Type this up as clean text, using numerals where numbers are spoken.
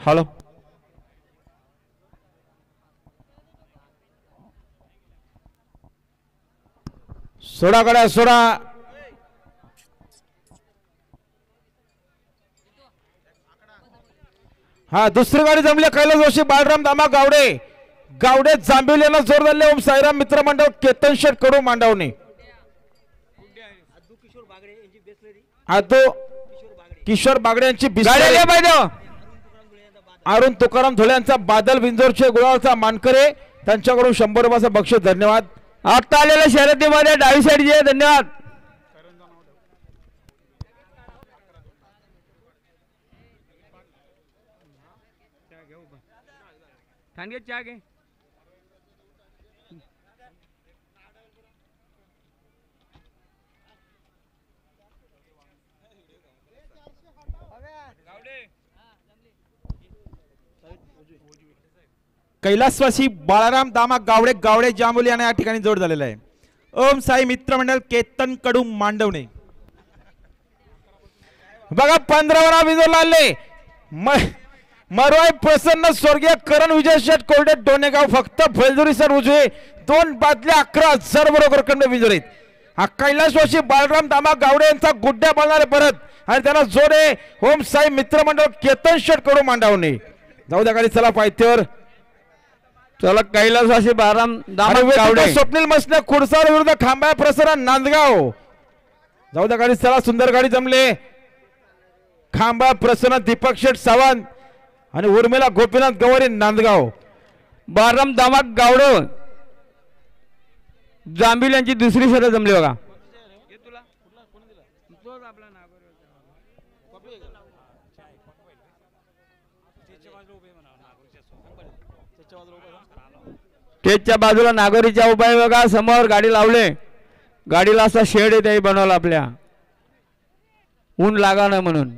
hello सोडा गड्या सोडा हा दुसरी गाडी जमली कैलास जोशी बाळराम दामा गावडे गावडे जांभिवलीला जोर धरले ओम साईराम मित्र मंडळ केतन शेठ कडू मांडवणे आदो किशोर बागडे यांची बिस्गाडी पाहिजे अरुण तुकाराम धुळे यांचा बादल विंजोरचे गुळावरचा मानकरे त्यांच्याकडून 100 रुपयाचं बक्षीस धन्यवाद आता आलेल्या शर्यतीमध्ये डावी साईडचे धन्यवाद ठाणे चहा घे कैलासवासी बाळाराम दामा गावडे गावडे जांभोली यांना या ठिकाणी जोड झालेला आहे ओम साई मित्र मंडळ केतन कडू मांडवणे बघा 15 वरा विजोला आले मरवाई प्रसन्न स्वर्गीय करण विजय शेठ कोरडे डोनेगाव फक्त फैलजुरी सर उजवे 2 बादल्या 11,000 बरोबर कंड विजोरीत हा कैलासवासी बाळराम दामा गावडे यांचा गुड्ड्या बनणारे परत आणि त्यांना जोडे ओम साई मित्र मंडळ केतन शेठ कडू मांडवणे जाऊ द्या गाडी चला पायथ्यावर चला कैलासवासी बाळराम दामा गावडे स्वप्नील मसने खुडसार विरुद्ध खांबा प्रसारण नांदगाव जाऊ द्या गाडी चला सुंदर गाडी जमले खांबा प्रसन्न दीपक शेठ सावंत आणि उर्मिला गोपीनाथ गवरी नांदगाव बाळराम दामा गावडे जांभील यांची दुसरी शर्यत जमली बघा स्टेजच्या बाजूला नागोरीच्या उभा आहे बघा समोर गाडी लावले गाडीला असा शेड आहे बनवला आपल्या ऊन लागा ना म्हणून